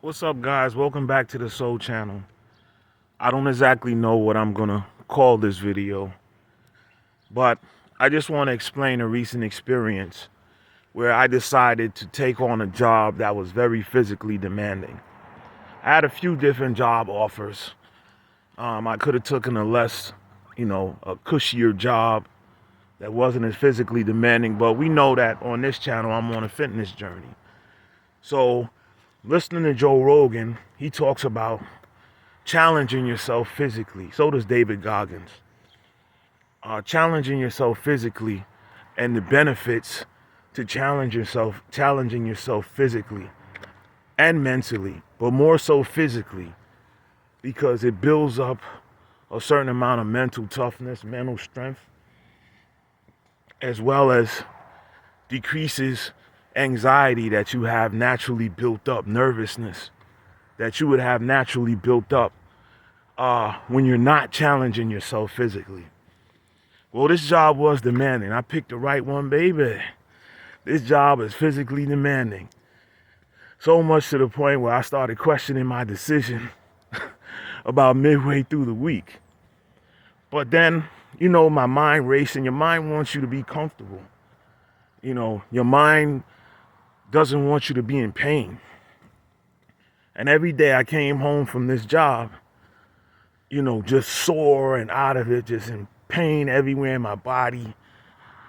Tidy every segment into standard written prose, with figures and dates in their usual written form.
What's up, guys? Welcome back to the Soul Channel. I don't exactly know what I'm gonna call this video, but I just want to explain a recent experience where I decided to take on a job that was very physically demanding. I had a few different job offers. I could have taken a less, a cushier job that wasn't as physically demanding, but we know that on this channel, I'm on a fitness journey. So, listening to Joe Rogan, he talks about challenging yourself physically. So does David Goggins. Challenging yourself physically and the benefits to challenging yourself physically and mentally, but more so physically, because it builds up a certain amount of mental toughness, mental strength, as well as decreases anxiety that you have naturally built up, nervousness that you would have naturally built up when you're not challenging yourself physically. Well, this job was demanding. I picked the right one, baby. This job is physically demanding. So much to the point where I started questioning my decision about midway through the week. But then, my mind racing. Your mind wants you to be comfortable. Your mind doesn't want you to be in pain. And every day I came home from this job, just sore and out of it, just in pain everywhere in my body,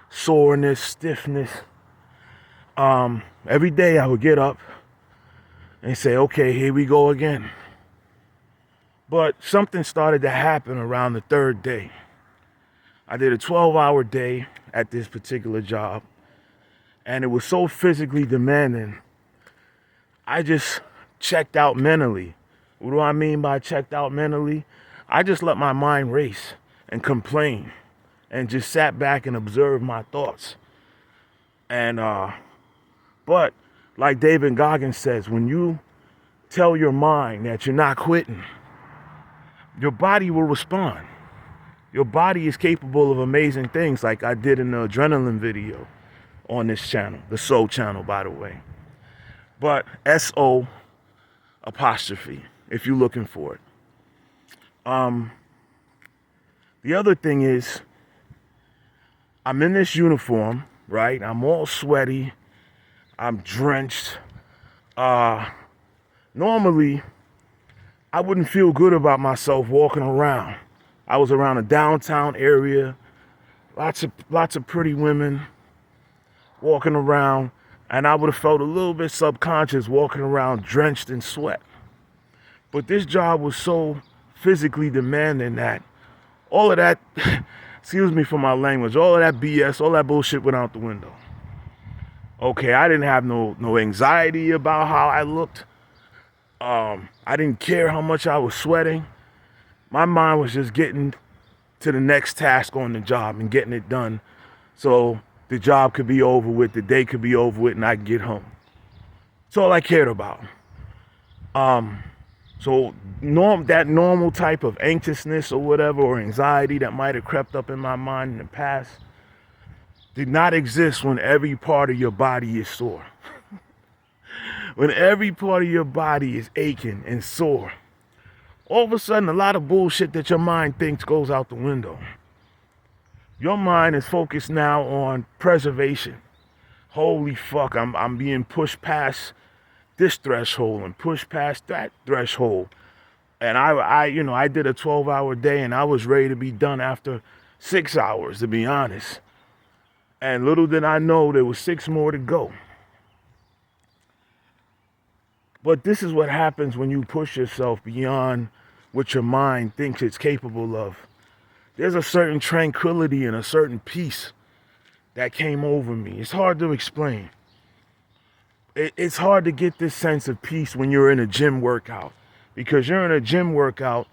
soreness, stiffness. Every day I would get up and say, okay, here we go again. But something started to happen around the third day. I did a 12-hour day at this particular job, and it was so physically demanding, I just checked out mentally. What do I mean by checked out mentally? I just let my mind race and complain and just sat back and observed my thoughts. And, but like David Goggins says, when you tell your mind that you're not quitting, your body will respond. Your body is capable of amazing things, like I did in the adrenaline video on this channel, the Soul Channel, by the way. But S-O apostrophe, if you're looking for it. The other thing is, I'm in this uniform, right? I'm all sweaty. I'm drenched. Normally, I wouldn't feel good about myself walking around. I was around a downtown area, lots of pretty women walking around, and I would have felt a little bit subconscious walking around drenched in sweat. But this job was so physically demanding that all of that, excuse me for my language, all of that BS, all that bullshit went out the window. Okay, I didn't have no anxiety about how I looked. I didn't care how much I was sweating. My mind was just getting to the next task on the job and getting it done so the job could be over with, the day could be over with, and I could get home. That's all I cared about. So that normal type of anxiousness or whatever, or anxiety that might have crept up in my mind in the past, did not exist when every part of your body is sore. When every part of your body is aching and sore, all of a sudden a lot of bullshit that your mind thinks goes out the window. Your mind is focused now on preservation. Holy fuck, I'm being pushed past this threshold and pushed past that threshold. And I did a 12-hour day, and I was ready to be done after 6 hours, to be honest. And little did I know there was 6 more to go. But this is what happens when you push yourself beyond what your mind thinks it's capable of. There's a certain tranquility and a certain peace that came over me. It's hard to explain. It's hard to get this sense of peace when you're in a gym workout, because you're in a gym workout,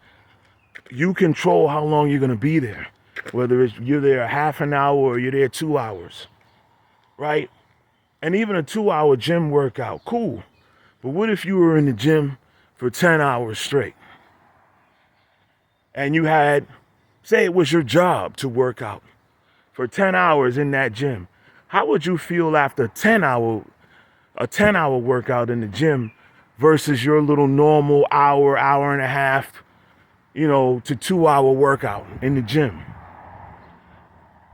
you control how long you're going to be there, whether you're there a half an hour or you're there 2 hours, right? And even a 2-hour gym workout, cool. But what if you were in the gym for 10 hours straight and you had, say it was your job to work out for 10 hours in that gym? How would you feel after a 10-hour workout in the gym versus your little normal hour, hour and a half, to 2 hour workout in the gym.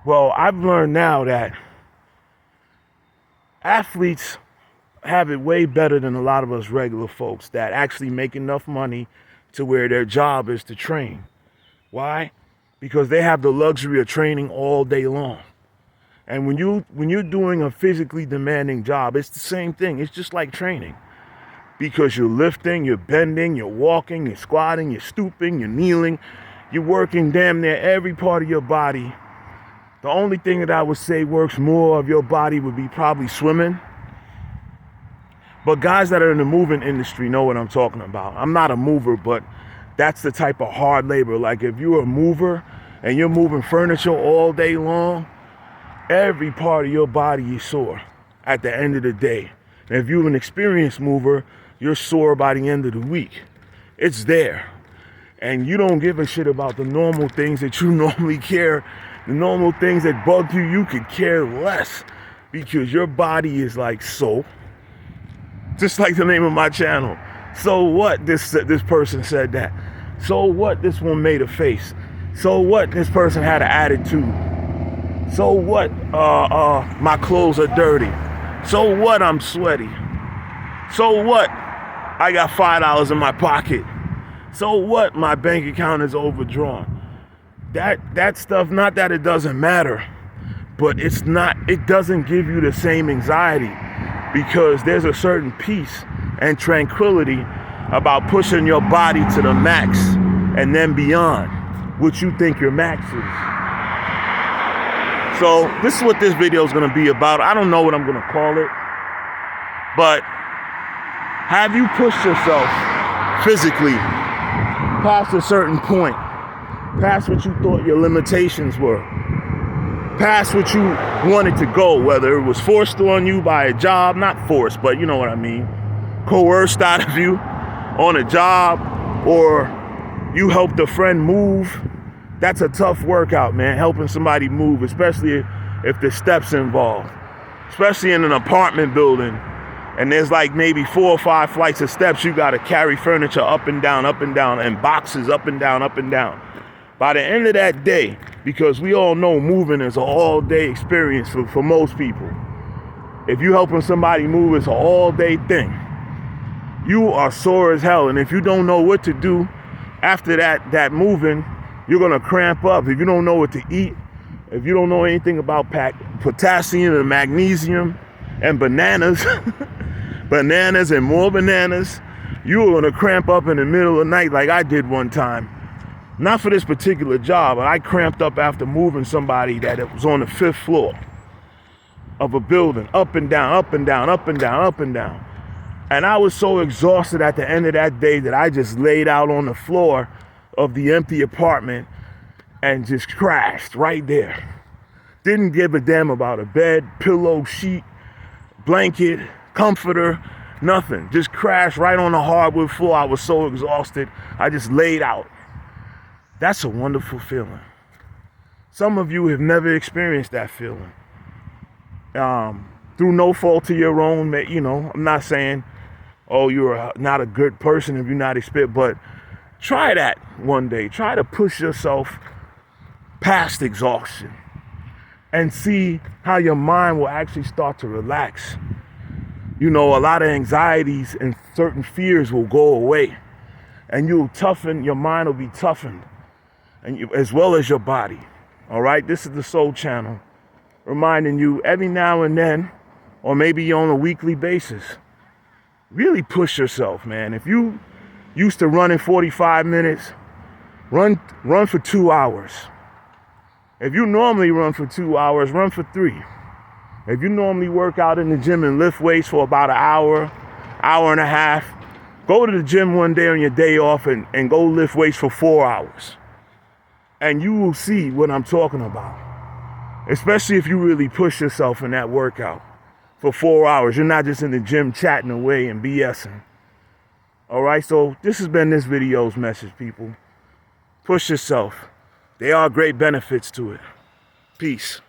Well, I've learned now that athletes have it way better than a lot of us regular folks that actually make enough money to where their job is to train. Why? Because they have the luxury of training all day long. And when you're doing a physically demanding job, it's the same thing. It's just like training. Because you're lifting, you're bending, you're walking, you're squatting, you're stooping, you're kneeling. You're working damn near every part of your body. The only thing that I would say works more of your body would be probably swimming. But guys that are in the moving industry know what I'm talking about. I'm not a mover, but that's the type of hard labor. Like if you're a mover and you're moving furniture all day long, every part of your body is sore at the end of the day. And if you're an experienced mover, you're sore by the end of the week. It's there. And you don't give a shit about the normal things that you normally care. The normal things that bug you, you could care less because your body is like, so. Just like the name of my channel. So what this person said that. So what this one made a face. So what this person had an attitude. So what my clothes are dirty. So what I'm sweaty. So what I got $5 in my pocket. So what my bank account is overdrawn. That stuff, not that it doesn't matter, but it doesn't give you the same anxiety. Because there's a certain peace and tranquility about pushing your body to the max and then beyond what you think your max is. So this is what this video is going to be about. I don't know what I'm going to call it, but have you pushed yourself physically past a certain point, past what you thought your limitations were? Past what you wanted to go, whether it was forced on you by a job, not forced, but you know what I mean, coerced out of you on a job, or you helped a friend move. That's a tough workout, man, helping somebody move, especially if the steps involved, especially in an apartment building, and there's like maybe 4 or 5 flights of steps. You got to carry furniture up and down, and boxes up and down, up and down. By the end of that day, because we all know moving is an all-day experience for most people. If you're helping somebody move, it's an all-day thing. You are sore as hell, and if you don't know what to do after that moving, you're going to cramp up. If you don't know what to eat, if you don't know anything about potassium and magnesium and bananas, bananas and more bananas, you're going to cramp up in the middle of the night like I did one time. Not for this particular job, but I cramped up after moving somebody that was on the 5th floor of a building, up and down, up and down, up and down, up and down. And I was so exhausted at the end of that day that I just laid out on the floor of the empty apartment and just crashed right there. Didn't give a damn about a bed, pillow, sheet, blanket, comforter, nothing. Just crashed right on the hardwood floor. I was so exhausted, I just laid out. That's a wonderful feeling. Some of you have never experienced that feeling. Through no fault of your own, I'm not saying, oh, you're not a good person if you're not experienced, but try that one day. Try to push yourself past exhaustion and see how your mind will actually start to relax. A lot of anxieties and certain fears will go away, and your mind will be toughened. And as well as your body. All right, this is the Soul Channel, reminding you every now and then, or maybe on a weekly basis, really push yourself, man. If you used to run in 45 minutes, run for 2 hours. If you normally run for 2 hours, run for 3. If you normally work out in the gym and lift weights for about an hour, hour and a half, go to the gym one day on your day off and go lift weights for 4 hours. And you will see what I'm talking about. Especially if you really push yourself in that workout for 4 hours. You're not just in the gym chatting away and BSing. All right, so this has been this video's message, people. Push yourself. There are great benefits to it. Peace.